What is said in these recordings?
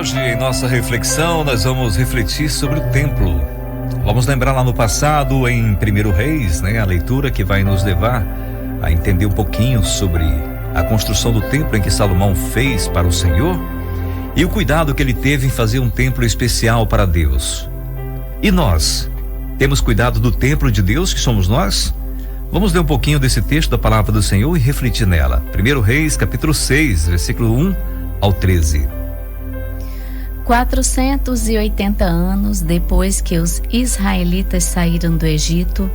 Hoje, em nossa reflexão, nós vamos refletir sobre o templo. Vamos lembrar lá no passado, em 1 Reis, a leitura que vai nos levar a entender um pouquinho sobre a construção do templo em que Salomão fez para o Senhor e o cuidado que ele teve em fazer um templo especial para Deus. E nós, temos cuidado do templo de Deus, que somos nós? Vamos ler um pouquinho desse texto da palavra do Senhor e refletir nela. 1 Reis, capítulo 6, versículo 1 ao 13. 480 anos depois que os israelitas saíram do Egito,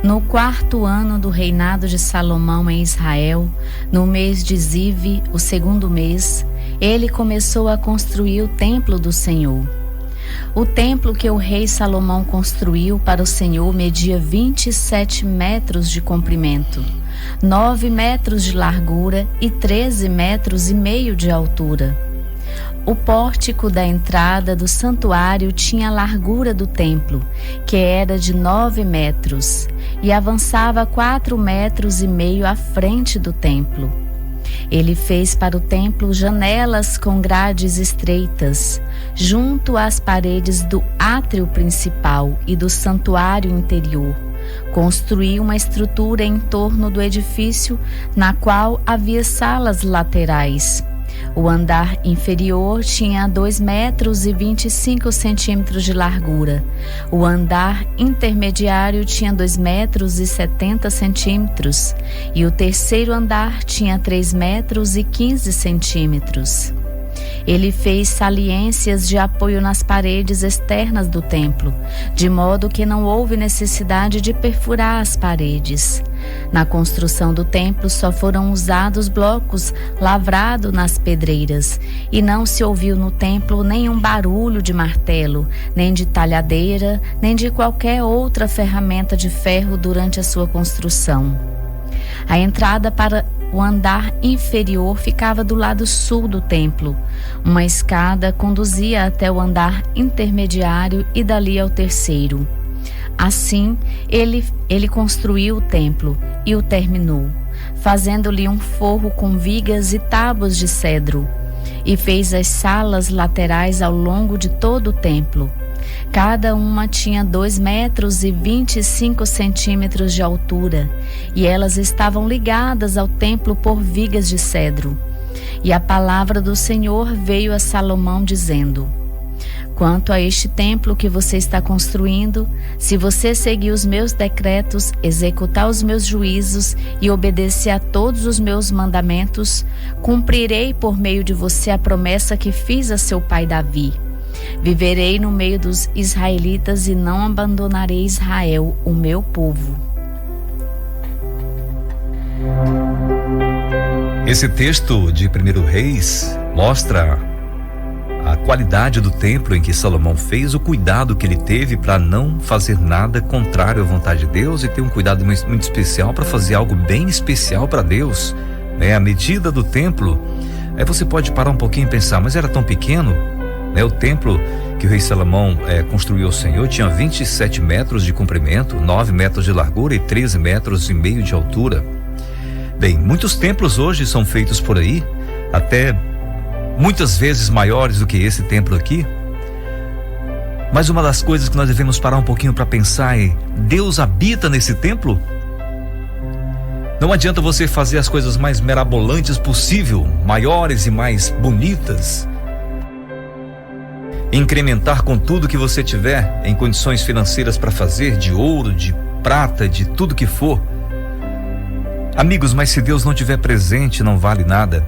no 4º ano do reinado de Salomão em Israel, no mês de Ziv, o 2º mês, ele começou a construir o templo do Senhor. O templo que o rei Salomão construiu para o Senhor media 27 metros de comprimento, 9 metros de largura e 13 metros e meio de altura. O pórtico da entrada do santuário tinha a largura do templo, que era de 9 metros, e avançava 4 metros e meio à frente do templo. Ele fez para o templo janelas com grades estreitas, junto às paredes do átrio principal e do santuário interior. Construiu uma estrutura em torno do edifício, na qual havia salas laterais. O andar inferior tinha 2 metros e 25 centímetros de largura. O andar intermediário tinha 2 metros e 70 centímetros. E o terceiro andar tinha 3 metros e 15 centímetros. Ele fez saliências de apoio nas paredes externas do templo, de modo que não houve necessidade de perfurar as paredes. Na construção do templo só foram usados blocos lavrados nas pedreiras, e não se ouviu no templo nenhum barulho de martelo, nem de talhadeira, nem de qualquer outra ferramenta de ferro durante a sua construção. A entrada para o andar inferior ficava do lado sul do templo. Uma escada conduzia até o andar intermediário e dali ao terceiro. Assim, ele construiu o templo e o terminou, fazendo-lhe um forro com vigas e tábuas de cedro, e fez as salas laterais ao longo de todo o templo. Cada uma tinha 2 metros e 25 centímetros de altura, e elas estavam ligadas ao templo por vigas de cedro. E a palavra do Senhor veio a Salomão dizendo: quanto a este templo que você está construindo, se você seguir os meus decretos, executar os meus juízos e obedecer a todos os meus mandamentos, cumprirei por meio de você a promessa que fiz a seu pai Davi. Viverei no meio dos israelitas e não abandonarei Israel, o meu povo. Esse texto de 1 Reis mostra a qualidade do templo em que Salomão fez, o cuidado que ele teve para não fazer nada contrário à vontade de Deus e ter um cuidado muito especial para fazer algo bem especial para Deus. A medida do templo, você pode parar um pouquinho e pensar, mas era tão pequeno? O templo que o rei Salomão construiu ao Senhor tinha 27 metros de comprimento, 9 metros de largura e 13 metros e meio de altura. Bem, muitos templos hoje são feitos por aí, até muitas vezes maiores do que esse templo aqui. Mas uma das coisas que nós devemos parar um pouquinho para pensar é: Deus habita nesse templo? Não adianta você fazer as coisas mais mirabolantes possível, maiores e mais bonitas, incrementar com tudo que você tiver em condições financeiras para fazer, de ouro, de prata, de tudo que for. Amigos, mas se Deus não estiver presente, não vale nada.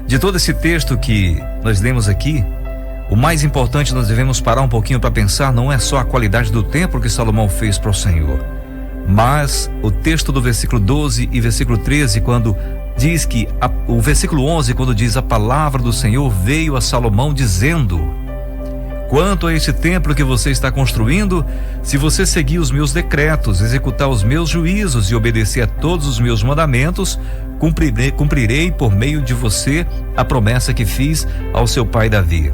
De todo esse texto que nós lemos aqui, o mais importante nós devemos parar um pouquinho para pensar, não é só a qualidade do templo que Salomão fez para o Senhor, mas o texto do versículo 12 e versículo 13, quando diz que, o versículo 11, quando diz: a palavra do Senhor veio a Salomão dizendo: quanto a esse templo que você está construindo, se você seguir os meus decretos, executar os meus juízos e obedecer a todos os meus mandamentos, cumprirei por meio de você a promessa que fiz ao seu pai Davi.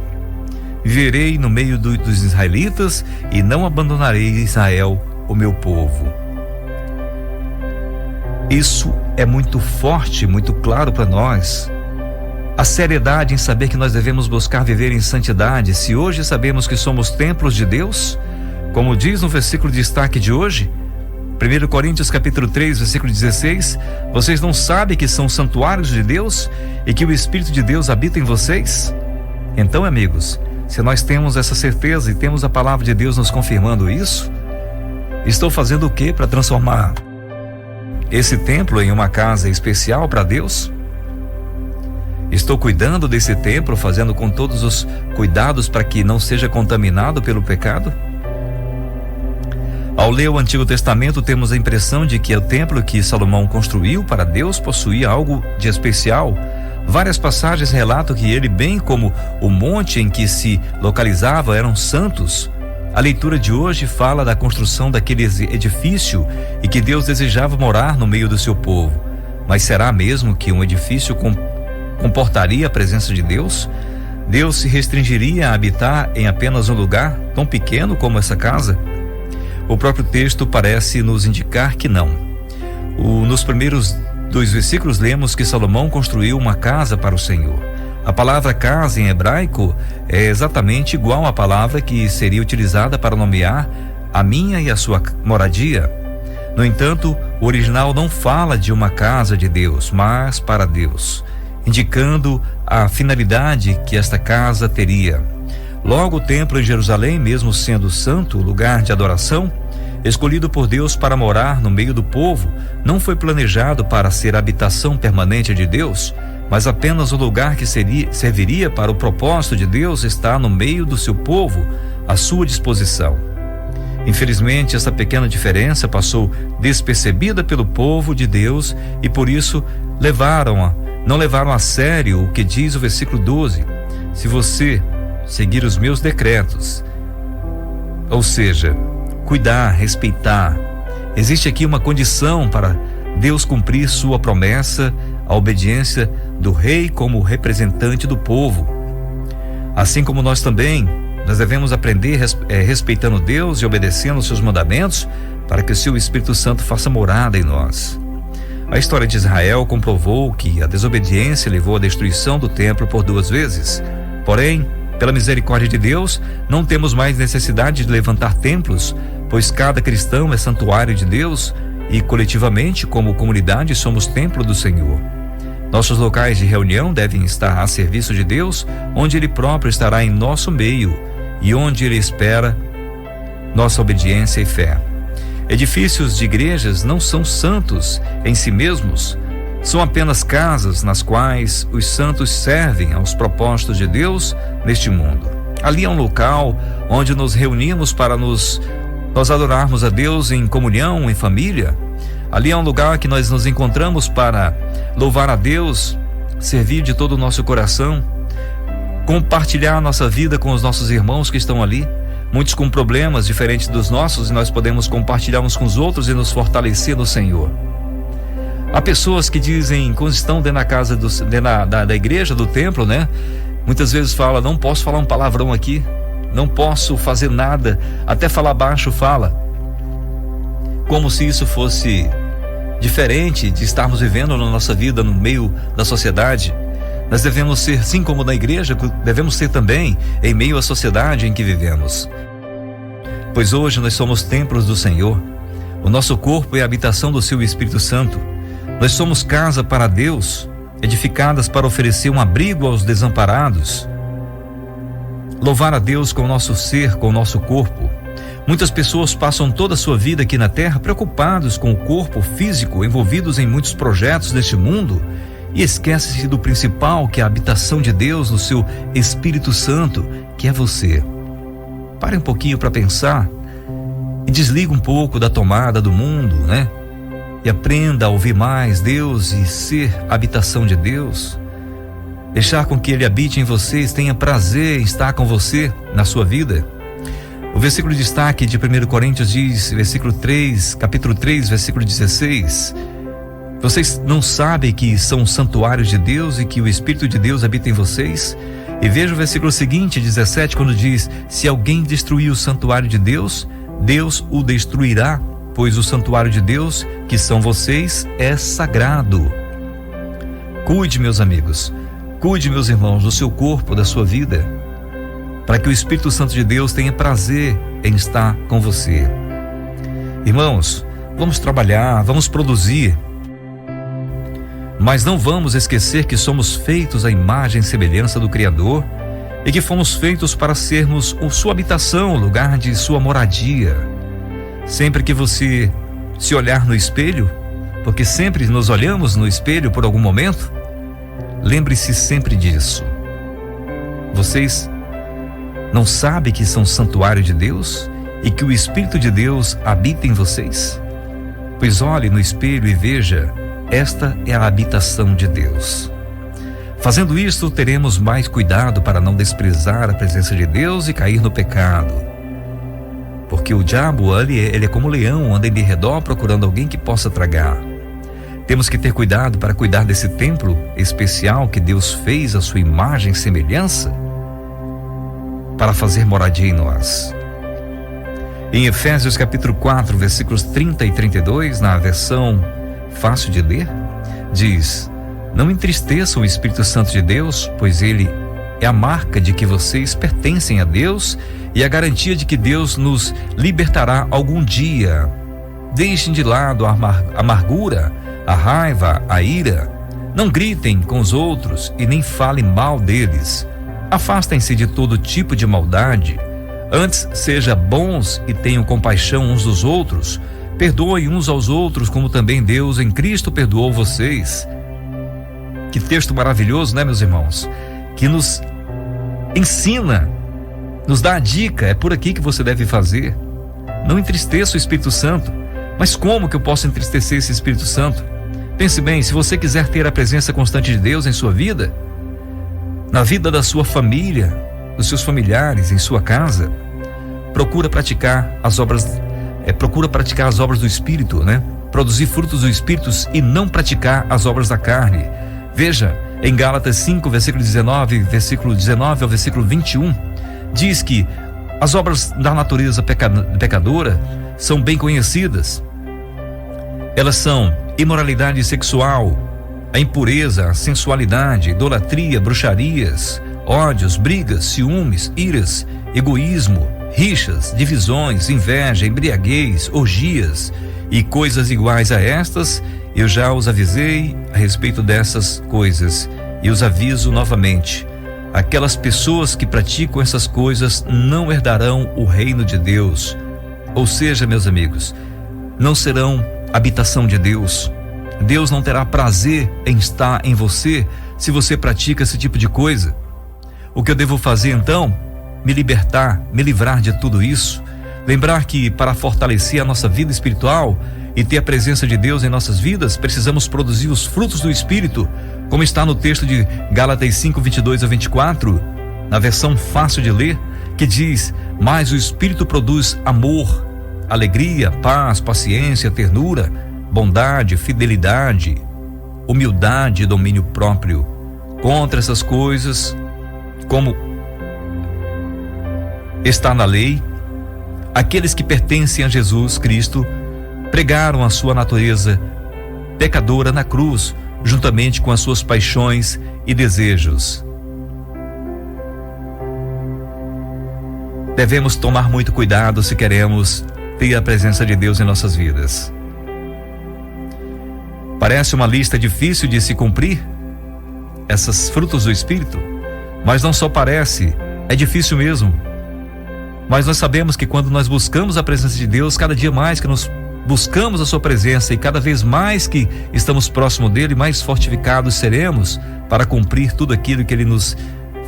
Viverei no meio dos israelitas e não abandonarei Israel, o meu povo. Isso é muito forte, muito claro para nós. a seriedade em saber que nós devemos buscar viver em santidade, se hoje sabemos que somos templos de Deus, como diz no versículo de destaque de hoje, 1 Coríntios capítulo 3, versículo 16, vocês não sabem que são santuários de Deus e que o Espírito de Deus habita em vocês? Então, amigos, se nós temos essa certeza e temos a palavra de Deus nos confirmando isso, estou fazendo o que para transformar esse templo em uma casa especial para Deus? Estou cuidando desse templo, fazendo com todos os cuidados para que não seja contaminado pelo pecado? Ao ler o Antigo Testamento, temos a impressão de que o templo que Salomão construiu para Deus possuía algo de especial. Várias passagens relatam que ele, bem como o monte em que se localizava, eram santos. A leitura de hoje fala da construção daquele edifício e que Deus desejava morar no meio do seu povo. Mas será mesmo que um edifício comportaria a presença de Deus? Deus se restringiria a habitar em apenas um lugar tão pequeno como essa casa? O próprio texto parece nos indicar que não. Nos primeiros 2 versículos lemos que Salomão construiu uma casa para o Senhor. A palavra casa em hebraico é exatamente igual à palavra que seria utilizada para nomear a minha e a sua moradia. No entanto, o original não fala de uma casa de Deus, mas para Deus, indicando a finalidade que esta casa teria. Logo, o templo em Jerusalém, mesmo sendo santo, lugar de adoração, escolhido por Deus para morar no meio do povo, não foi planejado para ser a habitação permanente de Deus, mas apenas o lugar que serviria para o propósito de Deus estar no meio do seu povo, à sua disposição. Infelizmente, essa pequena diferença passou despercebida pelo povo de Deus e por isso não levaram a sério o que diz o versículo 12. Se você seguir os meus decretos, ou seja, cuidar, respeitar, existe aqui uma condição para Deus cumprir sua promessa, a obediência do rei como representante do povo. Assim como nós devemos aprender respeitando Deus e obedecendo os seus mandamentos para que o seu Espírito Santo faça morada em nós. A história de Israel comprovou que a desobediência levou à destruição do templo por 2 vezes. Porém, pela misericórdia de Deus, não temos mais necessidade de levantar templos, pois cada cristão é santuário de Deus e coletivamente, como comunidade, somos templo do Senhor. Nossos locais de reunião devem estar a serviço de Deus, onde Ele próprio estará em nosso meio e onde Ele espera nossa obediência e fé. Edifícios de igrejas não são santos em si mesmos, são apenas casas nas quais os santos servem aos propósitos de Deus neste mundo. Ali é um local onde nos reunimos para nós adorarmos a Deus em comunhão, em família. Ali é um lugar que nós nos encontramos para louvar a Deus, servir de todo o nosso coração, compartilhar a nossa vida com os nossos irmãos que estão ali, muitos com problemas diferentes dos nossos, e nós podemos compartilhar uns com os outros e nos fortalecer no Senhor. Há pessoas que dizem, quando estão dentro da casa da igreja, do templo, né? Muitas vezes fala, não posso falar um palavrão aqui, não posso fazer nada, até falar baixo fala. Como se isso fosse diferente de estarmos vivendo na nossa vida no meio da sociedade. Nós devemos ser, assim como na igreja, devemos ser também em meio à sociedade em que vivemos. Pois hoje nós somos templos do Senhor. O nosso corpo é a habitação do seu Espírito Santo. Nós somos casa para Deus, edificadas para oferecer um abrigo aos desamparados. Louvar a Deus com o nosso ser, com o nosso corpo. Muitas pessoas passam toda a sua vida aqui na terra preocupados com o corpo físico, envolvidos em muitos projetos deste mundo, e esquecem-se do principal, que é a habitação de Deus no seu Espírito Santo, que é você. Pare um pouquinho para pensar e desliga um pouco da tomada do mundo, né? E aprenda a ouvir mais Deus e ser a habitação de Deus. Deixar com que Ele habite em vocês, tenha prazer em estar com você na sua vida. O versículo de destaque de 1 Coríntios diz, capítulo 3, versículo 16: vocês não sabem que são santuários de Deus e que o Espírito de Deus habita em vocês? E veja o versículo seguinte, 17, quando diz: se alguém destruir o santuário de Deus, Deus o destruirá, pois o santuário de Deus, que são vocês, é sagrado. Cuide, meus amigos, Cuide, meus irmãos, do seu corpo, da sua vida, para que o Espírito Santo de Deus tenha prazer em estar com você. Irmãos, vamos trabalhar, vamos produzir, mas não vamos esquecer que somos feitos à imagem e semelhança do Criador e que fomos feitos para sermos sua habitação, o lugar de sua moradia. Sempre que você se olhar no espelho, porque sempre nos olhamos no espelho por algum momento, lembre-se sempre disso. Vocês não sabem que são santuário de Deus e que o Espírito de Deus habita em vocês? Pois olhe no espelho e veja, esta é a habitação de Deus. Fazendo isto, teremos mais cuidado para não desprezar a presença de Deus e cair no pecado. Porque o diabo, ele é como um leão, anda em derredor procurando alguém que possa tragar. Temos que ter cuidado para cuidar desse templo especial que Deus fez à sua imagem e semelhança para fazer moradia em nós. Em Efésios capítulo 4, versículos 30 e 32, na versão fácil de ler, diz: não entristeçam o Espírito Santo de Deus, pois ele é a marca de que vocês pertencem a Deus e a garantia de que Deus nos libertará algum dia. Deixem de lado a amargura, a raiva, a ira. Não gritem com os outros e nem falem mal deles. Afastem-se de todo tipo de maldade. Antes, sejam bons e tenham compaixão uns dos outros. Perdoem uns aos outros, como também Deus em Cristo perdoou vocês. Que texto maravilhoso, né, meus irmãos? Que nos ensina, nos dá a dica, é por aqui que você deve fazer. Não entristeça o Espírito Santo. Mas como que eu posso entristecer esse Espírito Santo? Pense bem, se você quiser ter a presença constante de Deus em sua vida, na vida da sua família, dos seus familiares, em sua casa, procura praticar as obras do Espírito, né? Produzir frutos do Espírito e não praticar as obras da carne. Veja, em Gálatas 5, versículo 19 ao versículo 21, diz que as obras da natureza pecadora são bem conhecidas. Elas são imoralidade sexual, a impureza, a sensualidade, idolatria, bruxarias, ódios, brigas, ciúmes, iras, egoísmo, rixas, divisões, inveja, embriaguez, orgias e coisas iguais a estas. Eu já os avisei a respeito dessas coisas e os aviso novamente. Aquelas pessoas que praticam essas coisas não herdarão o reino de Deus. Ou seja, meus amigos, não serão habitação de Deus. Deus não terá prazer em estar em você se você pratica esse tipo de coisa. O que eu devo fazer então? Me libertar, me livrar de tudo isso. Lembrar que para fortalecer a nossa vida espiritual e ter a presença de Deus em nossas vidas, precisamos produzir os frutos do Espírito, como está no texto de Gálatas 5, 22 a 24, na versão fácil de ler, que diz: mas o Espírito produz amor, alegria, paz, paciência, ternura, bondade, fidelidade, humildade e domínio próprio. Contra essas coisas, como está na lei, aqueles que pertencem a Jesus Cristo pregaram a sua natureza pecadora na cruz, juntamente com as suas paixões e desejos. Devemos tomar muito cuidado se queremos ter a presença de Deus em nossas vidas. Parece uma lista difícil de se cumprir, essas frutos do Espírito, mas não só parece, é difícil mesmo. Mas nós sabemos que quando nós buscamos a presença de Deus, cada dia mais que nós buscamos a sua presença e cada vez mais que estamos próximo dele, mais fortificados seremos para cumprir tudo aquilo que ele nos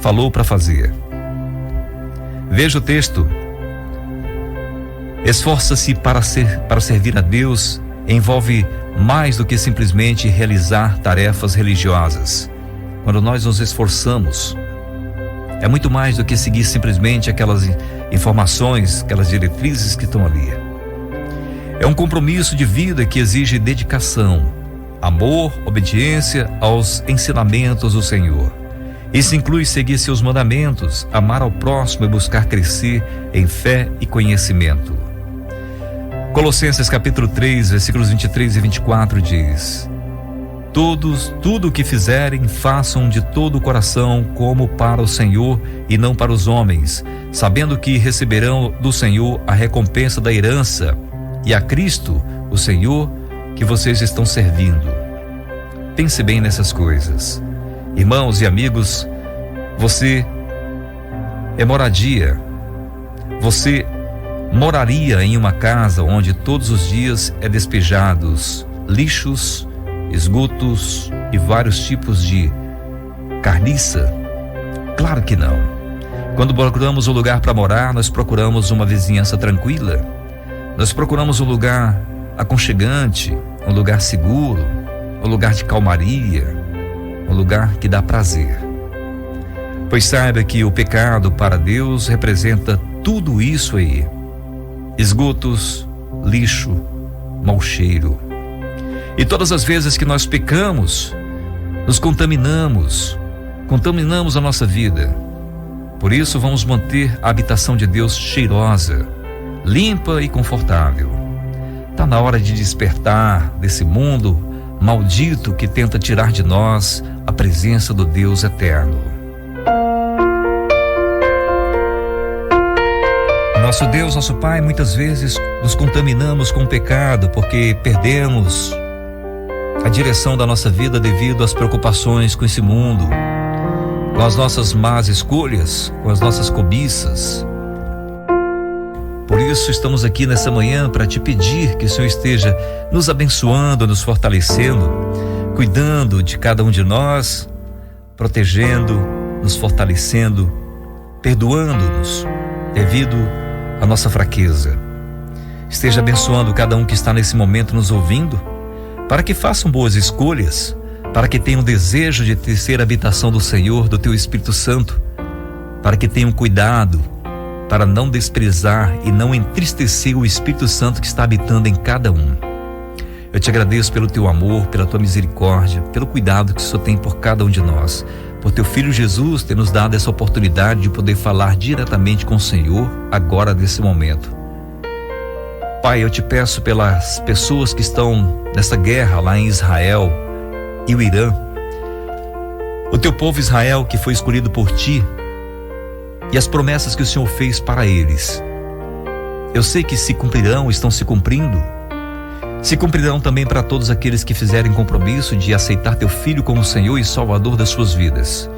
falou para fazer. Veja o texto: esforça-se para servir a Deus envolve mais do que simplesmente realizar tarefas religiosas. Quando nós nos esforçamos, é muito mais do que seguir simplesmente aquelas informações, aquelas diretrizes que estão ali. É um compromisso de vida que exige dedicação, amor, obediência aos ensinamentos do Senhor. Isso inclui seguir seus mandamentos, amar ao próximo e buscar crescer em fé e conhecimento. Colossenses capítulo 3, versículos 23 e 24 diz: Tudo o que fizerem, façam de todo o coração, como para o Senhor e não para os homens, sabendo que receberão do Senhor a recompensa da herança, e a Cristo, o Senhor, que vocês estão servindo. Pense bem nessas coisas. Irmãos e amigos, você é moradia. Você moraria em uma casa onde todos os dias é despejados lixos, esgotos e vários tipos de carniça? Claro que não. Quando procuramos um lugar para morar, nós procuramos uma vizinhança tranquila. Nós procuramos um lugar aconchegante, um lugar seguro, um lugar de calmaria, um lugar que dá prazer. Pois saiba que o pecado para Deus representa tudo isso aí: esgotos, lixo, mau cheiro. E todas as vezes que nós pecamos, nos contaminamos a nossa vida. Por isso vamos manter a habitação de Deus cheirosa, limpa e confortável. Está na hora de despertar desse mundo maldito que tenta tirar de nós a presença do Deus eterno. Nosso Deus, nosso Pai, muitas vezes nos contaminamos com o pecado porque perdemos a direção da nossa vida devido às preocupações com esse mundo, com as nossas más escolhas, com as nossas cobiças. Por isso estamos aqui nessa manhã para te pedir que o Senhor esteja nos abençoando, nos fortalecendo, cuidando de cada um de nós, protegendo, nos fortalecendo, perdoando-nos devido à nossa fraqueza. Esteja abençoando cada um que está nesse momento nos ouvindo, para que façam boas escolhas, para que tenham desejo de ter a habitação do Senhor, do Teu Espírito Santo, para que tenham cuidado, para não desprezar e não entristecer o Espírito Santo que está habitando em cada um. Eu te agradeço pelo Teu amor, pela Tua misericórdia, pelo cuidado que o Senhor tem por cada um de nós, por Teu Filho Jesus ter nos dado essa oportunidade de poder falar diretamente com o Senhor agora nesse momento. Pai, eu te peço pelas pessoas que estão nessa guerra lá em Israel e o Irã, o Teu povo Israel que foi escolhido por Ti e as promessas que o Senhor fez para eles. Eu sei que se cumprirão, estão se cumprindo. Se cumprirão também para todos aqueles que fizerem compromisso de aceitar Teu Filho como Senhor e Salvador das suas vidas.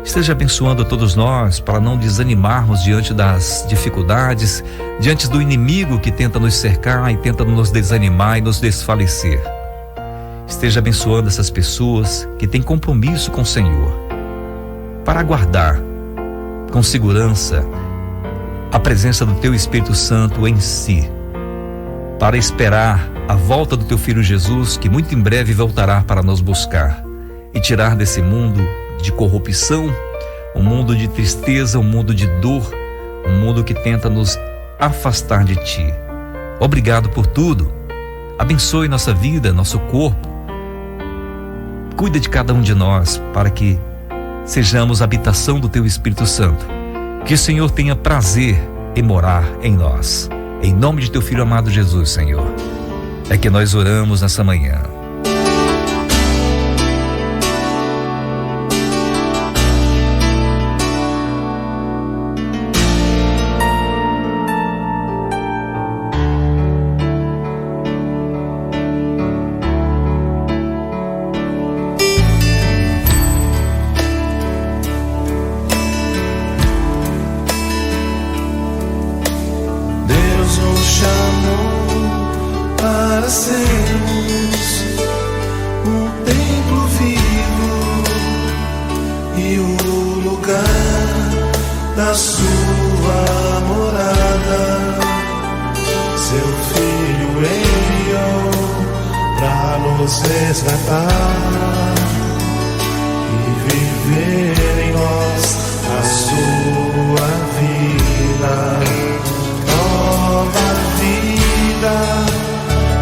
Esteja abençoando a todos nós para não desanimarmos diante das dificuldades, diante do inimigo que tenta nos cercar e tenta nos desanimar e nos desfalecer. Esteja abençoando essas pessoas que têm compromisso com o Senhor, para aguardar com segurança a presença do Teu Espírito Santo em si, para esperar a volta do Teu Filho Jesus, que muito em breve voltará para nos buscar e tirar desse mundo de corrupção, um mundo de tristeza, um mundo de dor, um mundo que tenta nos afastar de Ti. Obrigado por tudo. Abençoe nossa vida, nosso corpo. Cuida de cada um de nós para que sejamos a habitação do Teu Espírito Santo. Que o Senhor tenha prazer em morar em nós. Em nome de Teu Filho amado Jesus, Senhor, é que nós oramos nessa manhã. Para sermos um templo vivo e o lugar da sua morada. Seu Filho enviou para nos resgatar e viver em nós a sua vida. Nova vida,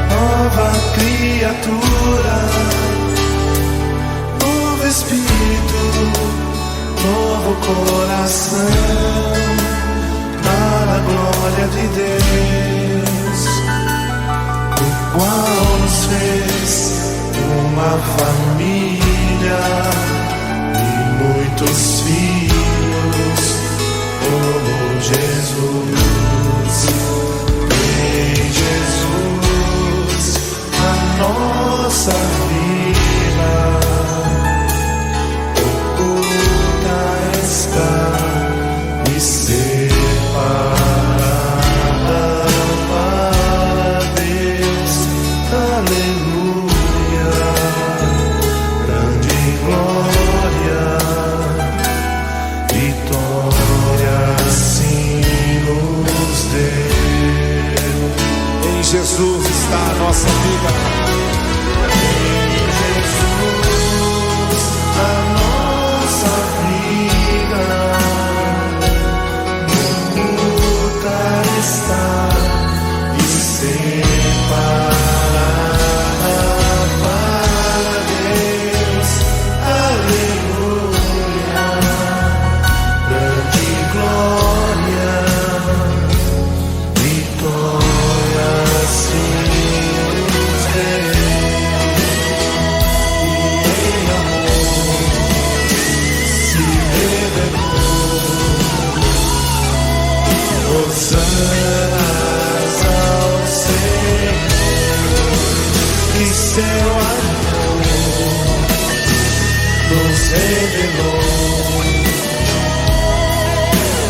nova criatura, novo espírito, novo coração, para a glória de Deus, o qual nos fez uma uma família e muitos filhos como Jesus. Em Jesus a nossa vida oculta está e separada para Deus. Aleluia, grande glória, vitória assim nos deu. Em Jesus está a nossa vida. Em Jesus a nossa vida oculta está e separada para Deus. Aleluia, grande glória, vitória assim nos deu. E em amor se revelou. Hosanas ao Senhor, que seu amor nos revelou.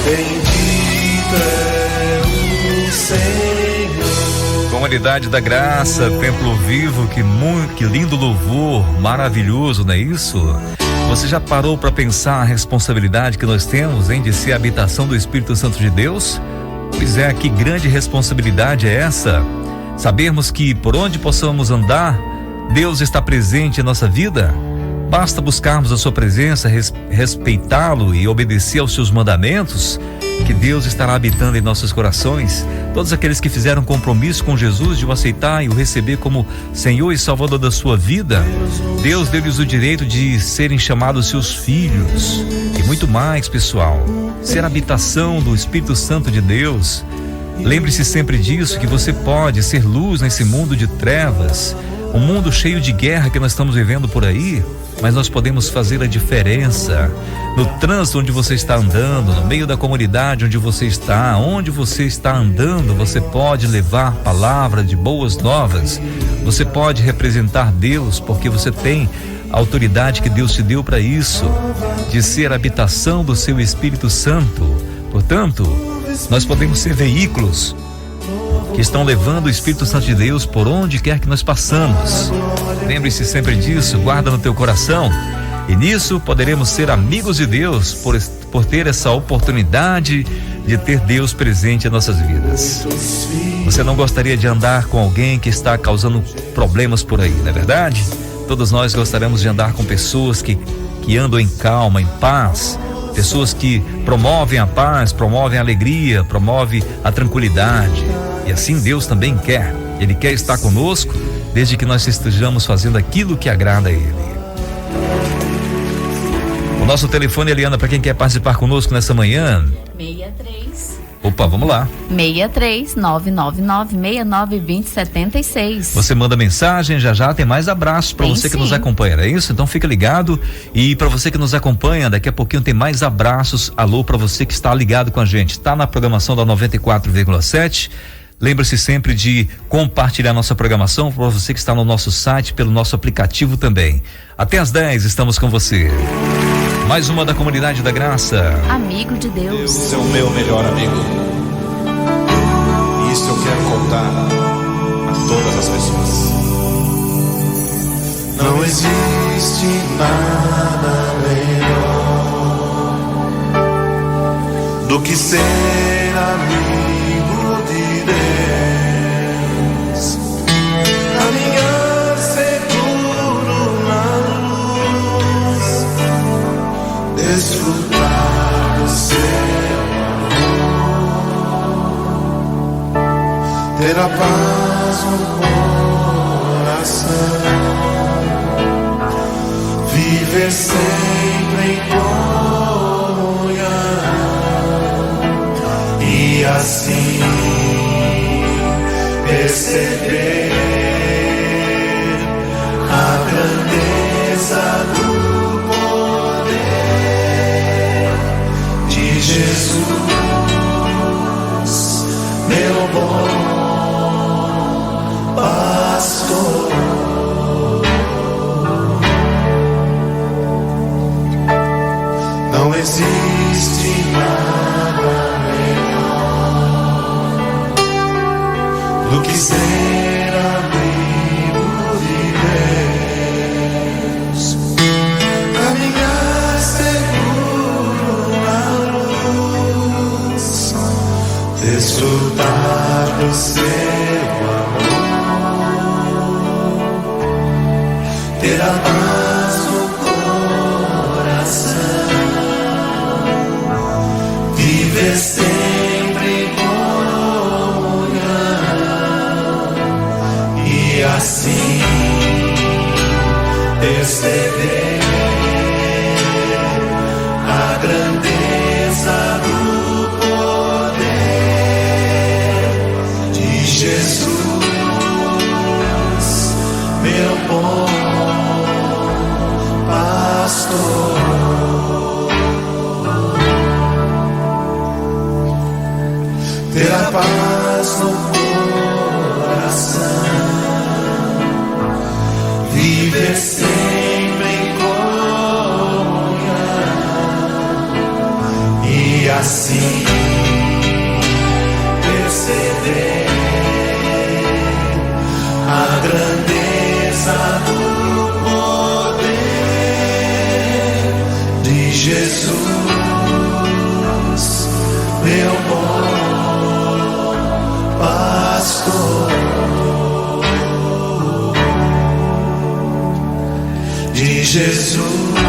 Bendito é o Senhor. Comunidade da Graça, Templo Vivo, que lindo louvor, maravilhoso, não é isso? Você já parou para pensar a responsabilidade que nós temos, hein, de ser a habitação do Espírito Santo de Deus? Pois é, que grande responsabilidade é essa? Sabermos que por onde possamos andar, Deus está presente em nossa vida. Basta buscarmos a sua presença, respeitá-lo e obedecer aos seus mandamentos, que Deus estará habitando em nossos corações. Todos aqueles que fizeram compromisso com Jesus de o aceitar e o receber como Senhor e Salvador da sua vida, Deus deu-lhes o direito de serem chamados seus filhos. E muito mais, pessoal, ser a habitação do Espírito Santo de Deus. Lembre-se sempre disso, que você pode ser luz nesse mundo de trevas, um mundo cheio de guerra que nós estamos vivendo por aí, mas nós podemos fazer a diferença no trânsito onde você está andando, no meio da comunidade onde você está andando. Você pode levar palavra de boas novas, você pode representar Deus, porque você tem a autoridade que Deus te deu para isso, de ser a habitação do seu Espírito Santo. Portanto, nós podemos ser veículos que estão levando o Espírito Santo de Deus por onde quer que nós passamos. Lembre-se sempre disso, guarda no teu coração. E nisso poderemos ser amigos de Deus por ter essa oportunidade de ter Deus presente em nossas vidas. Você não gostaria de andar com alguém que está causando problemas por aí, não é verdade? Todos nós gostaríamos de andar com pessoas que andam em calma, em paz, pessoas que promovem a paz, promovem a alegria, promovem a tranquilidade. E assim Deus também quer. Ele quer estar conosco desde que nós estejamos fazendo aquilo que agrada a Ele. O nosso telefone, Eliana, para quem quer participar conosco nessa manhã. 63. Opa, vamos lá. 63 999 69 20 76. Você manda mensagem, já tem mais abraços para você que nos acompanha, é isso? Então fica ligado. E para você que nos acompanha, daqui a pouquinho tem mais abraços. Alô para você que está ligado com a gente, está na programação da 94,7. Lembre-se sempre de compartilhar nossa programação para você que está no nosso site, pelo nosso aplicativo também. Até às 10 estamos com você. Mais uma da Comunidade da Graça. Amigo de Deus. Deus é o meu melhor amigo. E isso eu quero contar a todas as pessoas. Não existe nada melhor do que ser amigo de Deus. Caminhar seguro na luz, desfrutar do seu amor, ter a paz no coração, viver sempre em comunhão e assim perceber a grande bom pastor. Não existe nada melhor do que ser amigo de Deus, caminhar seguro na luz, desfrutar do seu amor, ter a paz no coração, viver sempre em comunhão e assim perceber a grandeza do poder de Jesus, meu bom pastor. Ter a paz no coração, viver sempre em comunhão e assim perceber a grandeza do poder de Jesus, meu bom pastor, de Jesus.